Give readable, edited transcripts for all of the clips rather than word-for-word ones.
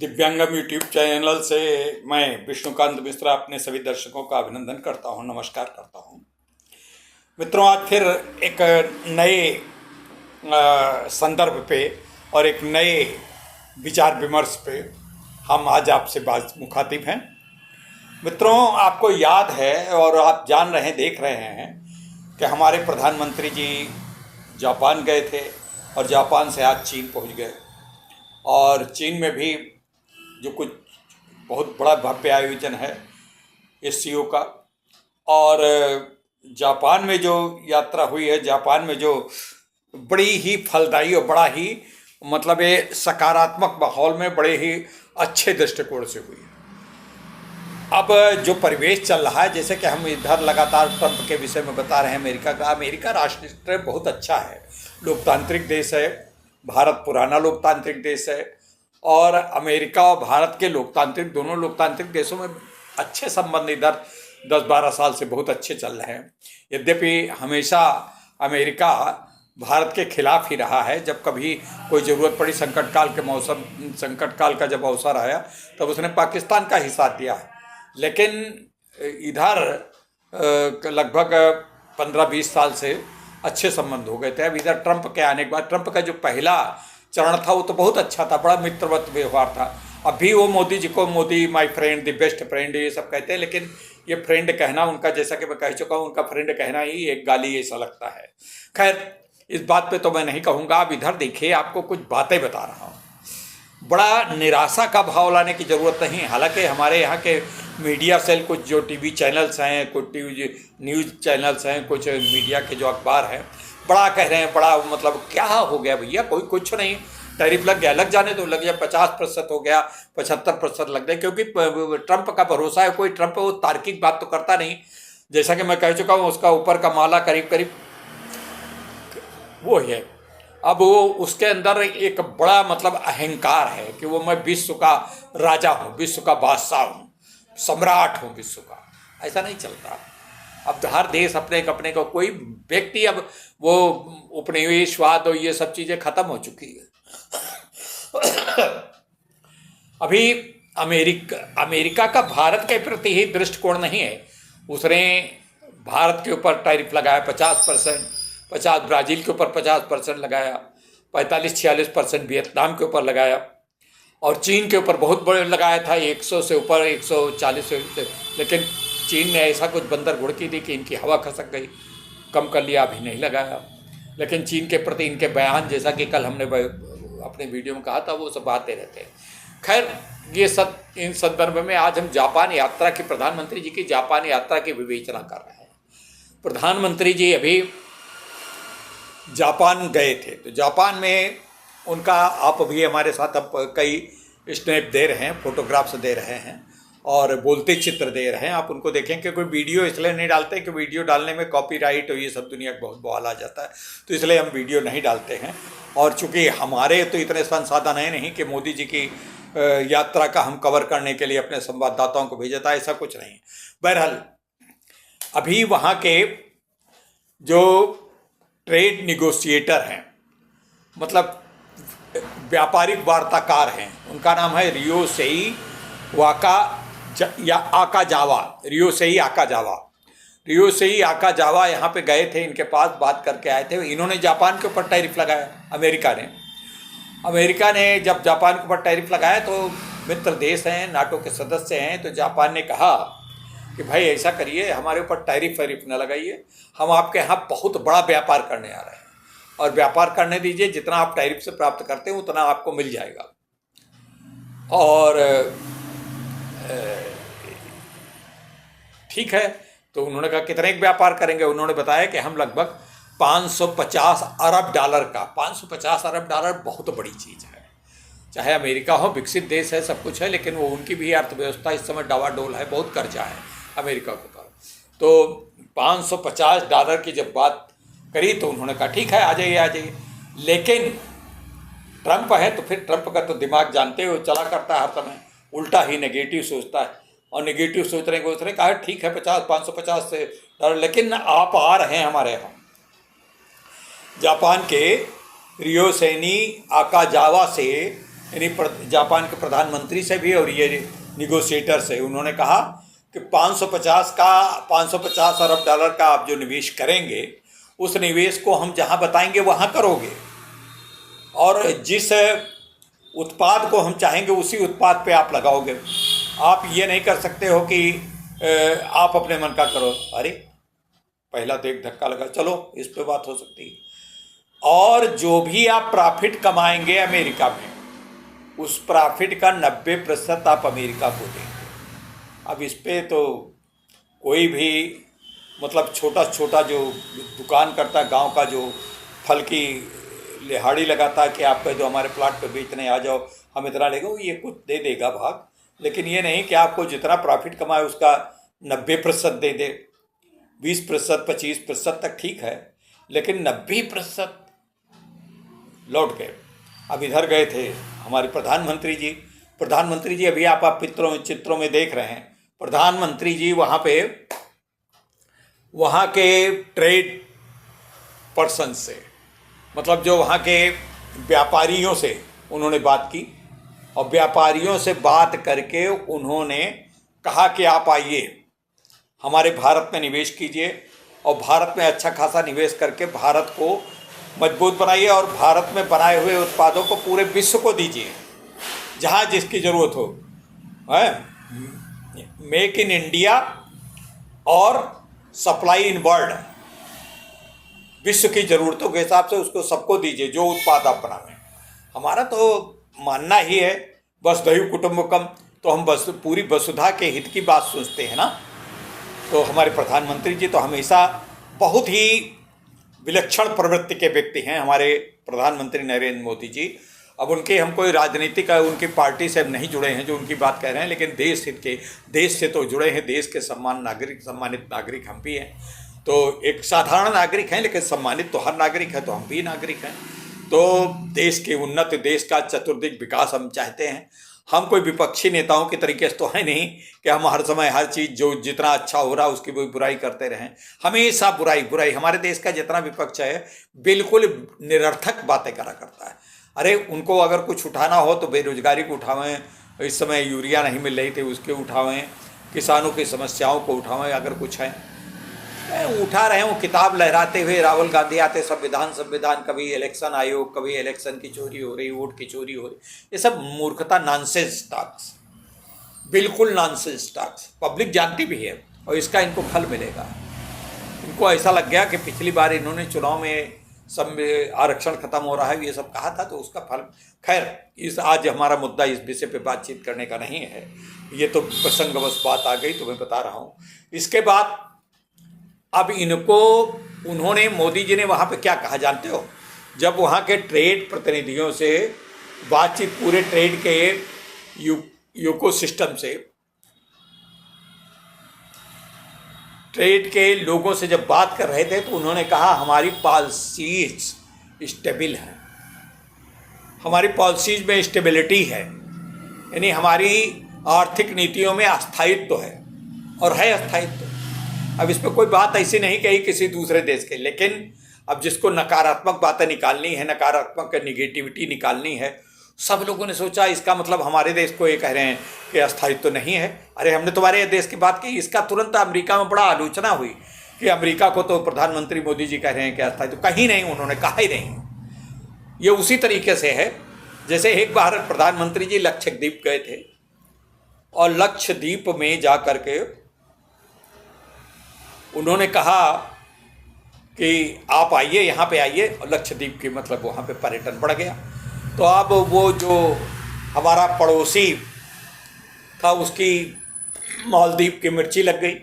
दिव्यांगम YouTube channel से मैं विष्णुकांत मिश्रा अपने सभी दर्शकों का अभिनंदन करता हूं, नमस्कार करता हूं। मित्रों, आज फिर एक नए संदर्भ पे और एक नए विचार विमर्श पे हम आज आपसे मुखातिब हैं। मित्रों, आपको याद है और आप जान रहे हैं, देख रहे हैं कि हमारे प्रधानमंत्री जी जापान गए थे और जापान से आज चीन पहुंच गए। और चीन में भी जो कुछ बहुत बड़ा भव्य आयोजन है एससीओ का, और जापान में जो यात्रा हुई है, जापान में जो बड़ी ही फलदायी और बड़ा ही मतलब ये सकारात्मक माहौल में बड़े ही अच्छे दृष्टिकोण से हुई है। अब जो परिवेश चल रहा है, जैसे कि हम इधर लगातार ट्रंप के विषय में बता रहे हैं, अमेरिका राष्ट्र बहुत अच्छा है, लोकतांत्रिक देश है। भारत पुराना लोकतांत्रिक देश है और अमेरिका और भारत के लोकतांत्रिक, दोनों लोकतांत्रिक देशों में अच्छे संबंध इधर 10-12 साल से बहुत अच्छे चल रहे हैं। यद्यपि हमेशा अमेरिका भारत के खिलाफ ही रहा है। जब कभी कोई ज़रूरत पड़ी, संकट काल का जब अवसर आया, तब उसने पाकिस्तान का ही साथ दिया है। लेकिन इधर लगभग 15-20 साल से अच्छे संबंध हो गए थे। अब इधर ट्रंप के आने के बाद, ट्रंप का जो पहला चरण था वो तो बहुत अच्छा था, बड़ा मित्रवत व्यवहार था। अभी वो मोदी जी को Modi my friend, the best friend, ये सब कहते हैं, लेकिन ये फ्रेंड कहना उनका, जैसा कि मैं कह चुका हूँ, उनका फ्रेंड कहना ही एक गाली ऐसा लगता है। खैर, इस बात पे तो मैं नहीं कहूँगा। आप इधर देखिए, आपको कुछ बातें बता रहा हूँ। बड़ा निराशा का भाव लाने की ज़रूरत नहीं है। हालांकि हमारे यहाँ के मीडिया सेल, कुछ जो टीवी चैनल्स हैं, कुछ न्यूज़ चैनल्स हैं, कुछ मीडिया के जो अखबार हैं, बड़ा कह रहे हैं, बड़ा मतलब क्या हो गया भैया, कोई कुछ नहीं, टैरिफ लग गया, लग जाने तो लग गया, 50% हो गया, 75% लग गया। क्योंकि ट्रंप का भरोसा है, कोई ट्रंप वो तार्किक बात तो करता नहीं। जैसा कि मैं कह चुका हूँ, उसका ऊपर का माला करीब करीब वो है। अब वो उसके अंदर एक बड़ा मतलब अहंकार है कि वो मैं विश्व का राजा हूँ, विश्व का बादशाह हूँ, सम्राट हूँ विश्व का। ऐसा नहीं चलता। अब हर देश अपने को, कोई व्यक्ति, अब वो उपनिवेशवाद और ये सब चीज़ें खत्म हो चुकी है। अभी अमेरिका का भारत के प्रति ही दृष्टिकोण नहीं है। उसने भारत के ऊपर टैरिफ लगाया 50%, 50 ब्राज़ील के ऊपर 50% लगाया, 45-46% वियतनाम के ऊपर लगाया, और चीन के ऊपर बहुत बड़े लगाया था, 100 से ऊपर, 140 से। लेकिन चीन ने ऐसा कुछ बंदर घुड़की दी कि इनकी हवा खसक गई, कम कर लिया, अभी नहीं लगाया। लेकिन चीन के प्रति इनके बयान, जैसा कि कल हमने अपने वीडियो में कहा था, वो सब आते रहते हैं। खैर, ये सब इन संदर्भ में आज हम जापान यात्रा की, प्रधानमंत्री जी की जापान यात्रा की विवेचना कर रहे हैं। प्रधानमंत्री जी अभी जापान गए थे, तो जापान में उनका, आप अभी हमारे साथ अब कई स्नैप दे रहे हैं, फोटोग्राफ्स दे रहे हैं और बोलते चित्र दे रहे हैं। आप उनको देखें कि कोई वीडियो इसलिए नहीं डालते कि वीडियो डालने में कॉपीराइट और ये सब दुनिया का बहुत बवाल आ जाता है, तो इसलिए हम वीडियो नहीं डालते हैं। और चूँकि हमारे तो इतने संसाधन हैं नहीं कि मोदी जी की यात्रा का हम कवर करने के लिए अपने संवाददाताओं को भेजा था, ऐसा कुछ नहीं। बहरहाल, अभी वहाँ के जो ट्रेड निगोशिएटर हैं, मतलब व्यापारिक वार्ताकार हैं, उनका नाम है रियोसेई आकाजावा यहाँ पे गए थे, इनके पास बात करके आए थे। इन्होंने जापान के ऊपर टैरिफ लगाया। अमेरिका ने जब जापान के ऊपर टैरिफ लगाया, तो मित्र देश हैं, नाटो के सदस्य हैं, तो जापान ने कहा कि भाई ऐसा करिए, हमारे ऊपर टैरिफ न लगाइए, हम आपके यहाँ बहुत बड़ा व्यापार करने आ रहे हैं और व्यापार करने दीजिए, जितना आप टैरिफ से प्राप्त करते हैं उतना आपको मिल जाएगा। और ठीक है, तो उन्होंने कहा कितने व्यापार करेंगे। उन्होंने बताया कि हम लगभग 550 अरब डॉलर का, 550 अरब डॉलर बहुत बड़ी चीज़ है। चाहे अमेरिका हो, विकसित देश है, सब कुछ है, लेकिन वो उनकी भी अर्थव्यवस्था इस समय डावाडोल है, बहुत कर्जा है अमेरिका के ऊपर। तो 550 डॉलर की जब बात करी, तो उन्होंने कहा ठीक है, आ जाइए। लेकिन ट्रंप है, तो फिर ट्रंप का तो दिमाग जानते हो, चला करता है हर समय उल्टा ही नेगेटिव सोचता है, और नेगेटिव सोचने को उसने कहा ठीक है 550 से डॉलर, लेकिन आप आ रहे हैं हमारे यहाँ। जापान के रियोसेनी आकाजावा से यानी जापान के प्रधानमंत्री से भी और ये निगोशिएटर से उन्होंने कहा कि 550 अरब डॉलर का आप जो निवेश करेंगे उस निवेश को हम जहां बताएंगे वहां करोगे, और जिस उत्पाद को हम चाहेंगे उसी उत्पाद पे आप लगाओगे। आप ये नहीं कर सकते हो कि आप अपने मन का करो। अरे पहला तो एक धक्का लगा, चलो इस पे बात हो सकती है। और जो भी आप प्रॉफिट कमाएंगे अमेरिका में, उस प्रॉफिट का 90% आप अमेरिका को देंगे। अब इस पे तो कोई भी मतलब छोटा छोटा जो दुकान करता, गांव का जो फल की लिहाड़ी लगाता है कि आप जो हमारे प्लाट पे बेचने आ जाओ, हम इतना लेंगे, वो ये कुछ दे देगा भाग, लेकिन ये नहीं कि आपको जितना प्रॉफिट कमाए उसका 90% दे दे। 20%, 25% तक ठीक है, लेकिन 90% लौट गए। अब इधर गए थे हमारे प्रधानमंत्री जी अभी आप चित्रों में देख रहे हैं। प्रधानमंत्री जी वहाँ के ट्रेड पर्सन से, मतलब जो वहाँ के व्यापारियों से उन्होंने बात की, और व्यापारियों से बात करके उन्होंने कहा कि आप आइए हमारे भारत में निवेश कीजिए, और भारत में अच्छा खासा निवेश करके भारत को मजबूत बनाइए, और भारत में बनाए हुए उत्पादों को पूरे विश्व को दीजिए जहाँ जिसकी ज़रूरत हो। मेक इन इंडिया और सप्लाई इन वर्ल्ड, विश्व की ज़रूरतों के हिसाब से उसको सबको दीजिए जो उत्पाद आप बनावें। हमारा तो मानना ही है वसुधैव कुटुंबकम, तो हम बस पूरी वसुधा के हित की बात सोचते हैं ना। तो हमारे प्रधानमंत्री जी तो हमेशा बहुत ही विलक्षण प्रवृत्ति के व्यक्ति हैं, हमारे प्रधानमंत्री नरेंद्र मोदी जी। अब उनके हम कोई राजनीतिक उनकी पार्टी से नहीं जुड़े हैं जो उनकी बात कह रहे हैं, लेकिन देश से तो जुड़े हैं, देश के सम्मानित नागरिक हम भी हैं। तो एक साधारण नागरिक हैं, लेकिन सम्मानित तो हर नागरिक है, तो हम भी नागरिक हैं। तो देश के उन्नत, देश का चतुर्दिक विकास हम चाहते हैं। हम कोई विपक्षी नेताओं के तरीके से तो है नहीं कि हम हर समय हर चीज़ जो जितना अच्छा हो रहा है उसकी वो बुराई करते रहें। हमेशा बुराई हमारे देश का जितना विपक्ष है बिल्कुल निरर्थक बातें करा करता है। अरे उनको अगर कुछ उठाना हो तो बेरोजगारी को उठावें, इस समय यूरिया नहीं मिल रही थी उसके उठावें, किसानों की समस्याओं को उठावें, अगर कुछ है उठा रहे हैं। वो किताब लहराते हुए राहुल गांधी आते, संविधान, कभी इलेक्शन आयोग, कभी इलेक्शन की चोरी हो रही, वोट की चोरी हो रही, ये सब मूर्खता, नॉनसेंस टॉक्स, बिल्कुल नॉनसेंस टॉक्स। पब्लिक जानती भी है और इसका इनको फल मिलेगा। इनको ऐसा लग गया कि पिछली बार इन्होंने चुनाव में सब आरक्षण खत्म हो रहा है ये सब कहा था, तो उसका फल। खैर आज हमारा मुद्दा इस विषय पे बातचीत करने का नहीं है, ये तो प्रसंगवश बात आ गई तो मैं बता रहा हूँ। इसके बाद अब इनको उन्होंने, मोदी जी ने वहाँ पे क्या कहा जानते हो? जब वहाँ के ट्रेड प्रतिनिधियों से बातचीत, पूरे ट्रेड के इकोसिस्टम से, ट्रेड के लोगों से जब बात कर रहे थे तो उन्होंने कहा हमारी पॉलिसीज स्टेबल है, हमारी पॉलिसीज में स्टेबिलिटी है, यानी हमारी आर्थिक नीतियों में अस्थायित्व है, और है अस्थायित्व। अब इस पर कोई बात ऐसी नहीं कही किसी दूसरे देश के, लेकिन अब जिसको नकारात्मक बातें निकालनी है, नकारात्मक निगेटिविटी निकालनी है, सब लोगों ने सोचा इसका मतलब हमारे देश को ये कह रहे हैं कि अस्थायित्व तो नहीं है। अरे हमने तुम्हारे देश की बात की। इसका तुरंत अमेरिका में बड़ा आलोचना हुई कि अमेरिका को तो प्रधानमंत्री मोदी जी कह रहे हैं कि अस्थायित्व, कहीं नहीं, उन्होंने कहा ही नहीं। ये उसी तरीके से है जैसे एक बार प्रधानमंत्री जी लक्षद्वीप गए थे, और लक्षद्वीप में जा कर के उन्होंने कहा कि आप आइए, यहाँ पे आइए, और लक्षद्वीप की मतलब वहाँ पे पर्यटन बढ़ गया। तो अब वो जो हमारा पड़ोसी था उसकी मालदीव की मिर्ची लग गई।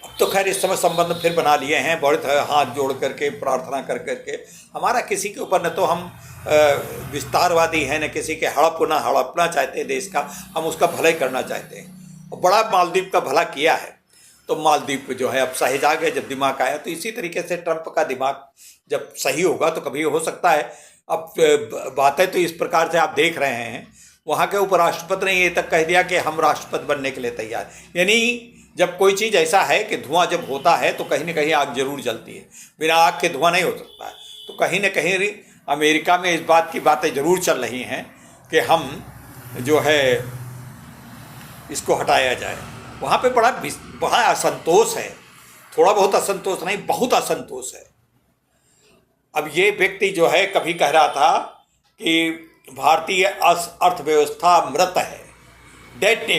अब तो खैर इस समय संबंध फिर बना लिए हैं, बहुत हाथ जोड़ करके प्रार्थना कर करके। हमारा किसी के ऊपर न तो हम विस्तारवादी हैं, न किसी के हड़पना चाहते हैं देश का, हम उसका भला ही करना चाहते हैं। और बड़ा मालदीव का भला किया है, तो मालदीव जो है अब सहेज आ गया। जब दिमाग आया तो इसी तरीके से ट्रंप का दिमाग जब सही होगा तो कभी हो सकता है। अब बातें तो इस प्रकार से आप देख रहे हैं, वहाँ के उपराष्ट्रपति ने ये तक कह दिया कि हम राष्ट्रपति बनने के लिए तैयार। यानी जब कोई चीज़ ऐसा है कि धुआं जब होता है तो कहीं न कहीं आग जरूर जलती है, बिना आग के धुआं नहीं हो सकता है। तो कहीं न कहीं अमेरिका में इस बात की बातें ज़रूर चल रही हैं कि हम जो है इसको हटाया जाए। वहाँ पे बड़ा असंतोष है, थोड़ा बहुत असंतोष नहीं, बहुत असंतोष है। अब ये व्यक्ति जो है कभी कह रहा था कि भारतीय अर्थव्यवस्था मृत है, डेड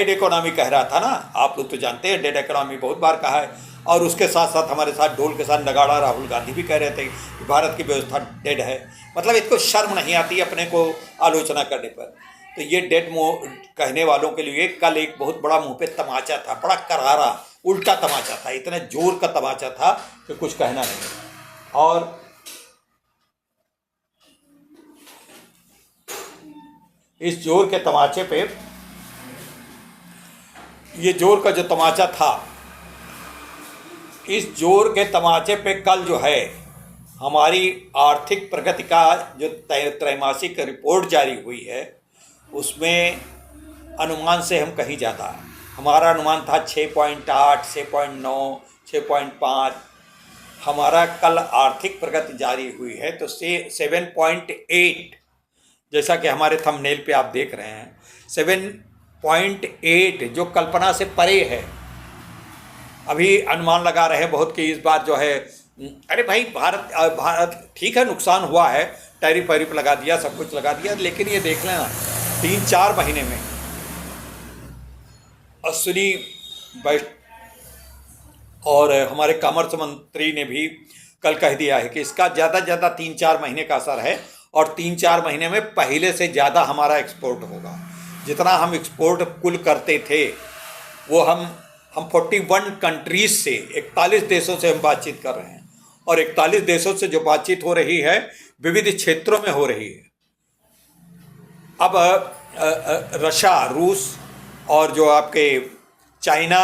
इकोनॉमी कह रहा था ना। आप लोग तो जानते हैं डेड इकोनॉमी बहुत बार कहा है, और उसके साथ साथ हमारे साथ ढोल के साथ नगाड़ा राहुल गांधी भी कह रहे थे कि भारत की व्यवस्था डेड है। मतलब इसको शर्म नहीं आती अपने को आलोचना करने पर। तो ये डेड कहने वालों के लिए कल एक बहुत बड़ा मुंह पे तमाचा था, बड़ा करारा उल्टा तमाचा था, इतने जोर का तमाचा था कि कुछ कहना नहीं। और इस जोर के तमाचे पे, ये जोर का जो तमाचा था, इस जोर के तमाचे पे कल जो है हमारी आर्थिक प्रगति का जो त्रैमासिक रिपोर्ट जारी हुई है, उसमें अनुमान से हम कहीं ज़्यादा, हमारा अनुमान था 6.8, 6.9, 6.5, हमारा कल आर्थिक प्रगति जारी हुई है तो 7.8, जैसा कि हमारे थंबनेल पे आप देख रहे हैं 7.8, जो कल्पना से परे है। अभी अनुमान लगा रहे हैं बहुत कि इस बार जो है, अरे भाई भारत ठीक है, नुकसान हुआ है, टैरिफ वैरिफ लगा दिया, सब कुछ लगा दिया, लेकिन ये देख लेना 3-4 महीने में अश्विनी वैष्णव और हमारे कॉमर्स मंत्री ने भी कल कह दिया है कि इसका ज़्यादा से ज़्यादा 3-4 महीने का असर है, और 3-4 महीने में पहले से ज़्यादा हमारा एक्सपोर्ट होगा। जितना हम एक्सपोर्ट कुल करते थे वो हम 41 कंट्रीज से, 41 देशों से हम बातचीत कर रहे हैं, और 41 देशों से जो बातचीत हो रही है विविध क्षेत्रों में हो रही है। अब रशिया, रूस और जो आपके चाइना,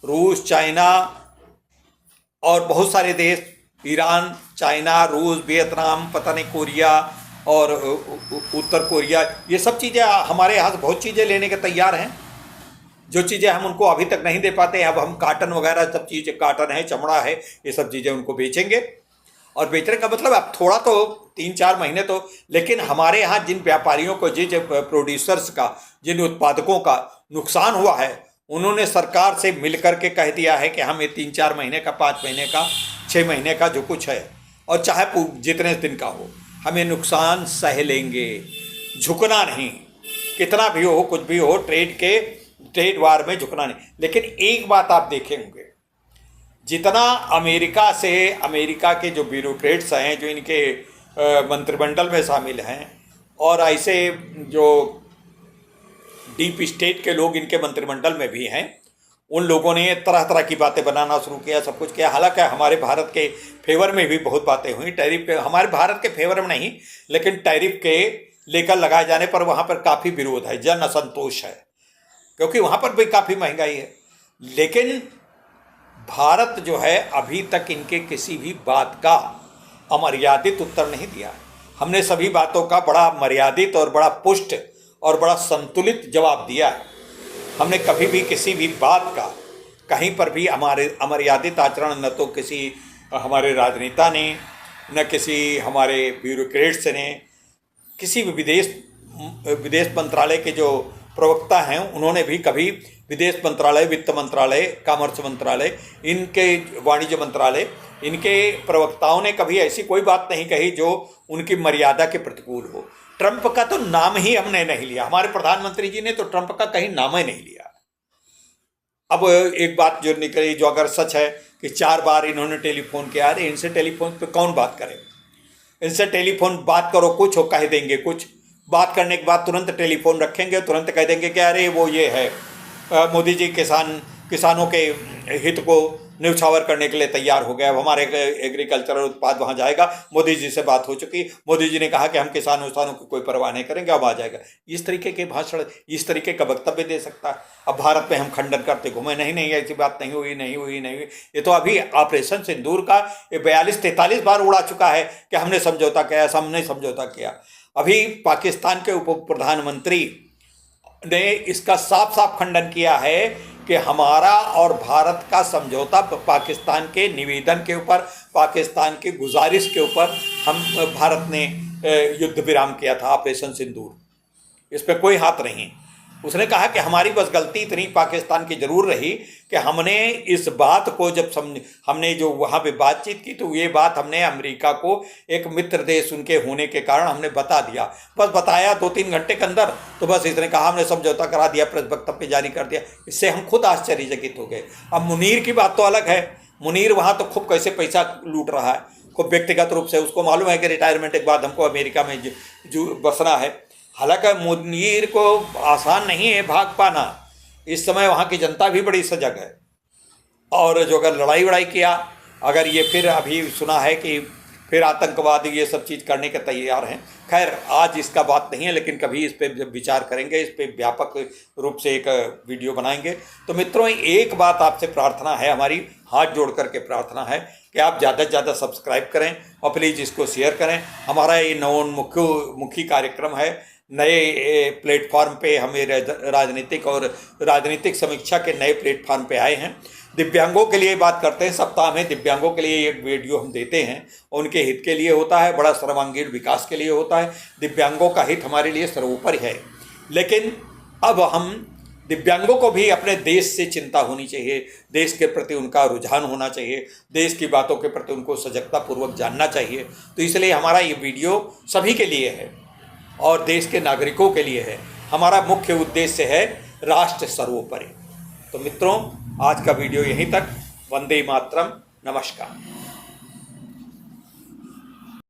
रूस, चाइना और बहुत सारे देश, ईरान, चाइना, रूस, वियतनाम, पता नहीं कोरिया और उत्तर कोरिया, ये सब चीज़ें हमारे यहाँ से बहुत चीज़ें लेने के तैयार हैं। जो चीज़ें हम उनको अभी तक नहीं दे पाते, अब हम काटन वगैरह सब चीज़ें, काटन है, चमड़ा है, ये सब चीज़ें उनको बेचेंगे। और बेचने का मतलब अब थोड़ा तो 3-4 महीने तो, लेकिन हमारे यहाँ जिन व्यापारियों को, जिन प्रोड्यूसर्स का, जिन उत्पादकों का नुकसान हुआ है, उन्होंने सरकार से मिलकर के कह दिया है कि हम ये 3-4 महीने का, 5 महीने का, 6 महीने का जो कुछ है, और चाहे जितने दिन का हो, हमें नुकसान सह लेंगे, झुकना नहीं, कितना भी हो, कुछ भी हो, ट्रेड वार में झुकना नहीं। लेकिन एक बात आप देखे होंगे, जितना अमेरिका के जो ब्यूरोक्रेट्स हैं, जो इनके मंत्रिमंडल में शामिल हैं, और ऐसे जो डीप स्टेट के लोग इनके मंत्रिमंडल में भी हैं, उन लोगों ने तरह तरह की बातें बनाना शुरू किया, सब कुछ किया। हालांकि हमारे भारत के फेवर में भी बहुत बातें हुई, टैरिफ के, हमारे भारत के फेवर में नहीं, लेकिन टैरिफ के लेकर लगाए जाने पर वहाँ पर काफ़ी विरोध है, जन असंतोष है, क्योंकि वहाँ पर भी काफ़ी महंगाई है। लेकिन भारत जो है अभी तक इनके किसी भी बात का अमर्यादित उत्तर नहीं दिया। हमने सभी बातों का बड़ा मर्यादित और बड़ा पुष्ट और बड़ा संतुलित जवाब दिया है। हमने कभी भी किसी भी बात का कहीं पर भी हमारे अमर्यादित आचरण न तो किसी हमारे राजनेता ने, न किसी हमारे ब्यूरोक्रेट्स ने, किसी भी विदेश मंत्रालय के जो प्रवक्ता हैं उन्होंने भी कभी, विदेश मंत्रालय, वित्त मंत्रालय, कॉमर्स मंत्रालय, इनके वाणिज्य मंत्रालय, इनके प्रवक्ताओं ने कभी ऐसी कोई बात नहीं कही जो उनकी मर्यादा के प्रतिकूल हो। ट्रंप का तो नाम ही हमने नहीं लिया, हमारे प्रधानमंत्री जी ने तो ट्रंप का कहीं नाम ही नहीं लिया। अब एक बात जो निकली, जो अगर सच है कि 4 बार इन्होंने टेलीफोन किया, अरे इनसे टेलीफोन पे कौन बात करे, इनसे टेलीफोन बात करो, कुछ हो कह देंगे, कुछ बात करने के बाद तुरंत टेलीफोन रखेंगे, तुरंत कह देंगे कि अरे वो ये है, मोदी जी किसानों के हित को न्यौछावर करने के लिए तैयार हो गया, अब हमारे एग्रीकल्चरल उत्पाद वहाँ जाएगा, मोदी जी से बात हो चुकी, मोदी जी ने कहा कि हम किसानों की कोई परवाह नहीं करेंगे, अब आ जाएगा। इस तरीके के भाषण, इस तरीके का वक्तव्य दे सकता है। अब भारत में हम खंडन करते घूमे, नहीं ऐसी बात नहीं हुई। ये तो अभी ऑपरेशन सिंदूर का 42-43 बार उड़ा चुका है कि हमने समझौता किया, हमने समझौता किया। अभी पाकिस्तान के उप प्रधानमंत्री ने इसका साफ साफ खंडन किया है कि हमारा और भारत का समझौता पाकिस्तान के निवेदन के ऊपर, पाकिस्तान की गुजारिश के ऊपर हम भारत ने युद्ध विराम किया था, ऑपरेशन सिंदूर। इस पर कोई हाथ नहीं। उसने कहा कि हमारी बस गलती इतनी पाकिस्तान की ज़रूर रही कि हमने इस बात को जब हमने जो वहाँ पे बातचीत की तो ये बात हमने अमेरिका को एक मित्र देश उनके होने के कारण हमने बता दिया। बस बताया 2-3 घंटे के अंदर, तो बस इसने कहा हमने समझौता करा दिया, प्रेस वक्तव्य जारी कर दिया। इससे हम खुद आश्चर्यचकित हो गए। अब मुनीर की बात तो अलग है। मुनीर वहाँ तो खूब कैसे पैसा लूट रहा है, खूब व्यक्तिगत रूप से उसको मालूम है कि रिटायरमेंट के बाद हमको अमेरिका में बसना है। हालांकि मुनीर को आसान नहीं है भाग पाना। इस समय वहाँ की जनता भी बड़ी सजग है, और जो अगर लड़ाई वड़ाई किया, अगर ये फिर अभी सुना है कि फिर आतंकवादी ये सब चीज़ करने के तैयार हैं। खैर आज इसका बात नहीं है, लेकिन कभी इस पर जब विचार करेंगे, इस पर व्यापक रूप से एक वीडियो बनाएंगे। तो मित्रों, एक बात आपसे प्रार्थना है, हमारी हाथ जोड़ करके प्रार्थना है कि आप ज़्यादा से ज़्यादा सब्सक्राइब करें और प्लीज़ इसको शेयर करें। हमारा ये नवोन्मुखी कार्यक्रम है, नए प्लेटफॉर्म पे हमें राजनीतिक और राजनीतिक समीक्षा के नए प्लेटफॉर्म पे आए हैं। दिव्यांगों के लिए बात करते हैं, सप्ताह में दिव्यांगों के लिए एक वीडियो हम देते हैं, उनके हित के लिए होता है, बड़ा सर्वांगीण विकास के लिए होता है। दिव्यांगों का हित हमारे लिए सर्वोपरि है। लेकिन अब हम दिव्यांगों को भी अपने देश से चिंता होनी चाहिए, देश के प्रति उनका रुझान होना चाहिए, देश की बातों के प्रति उनको सजगतापूर्वक जानना चाहिए। तो इसलिए हमारा ये वीडियो सभी के लिए है और देश के नागरिकों के लिए है। हमारा मुख्य उद्देश्य है राष्ट्र सर्वोपरि। तो मित्रों, आज का वीडियो यहीं तक। वंदे मातरम। नमस्कार।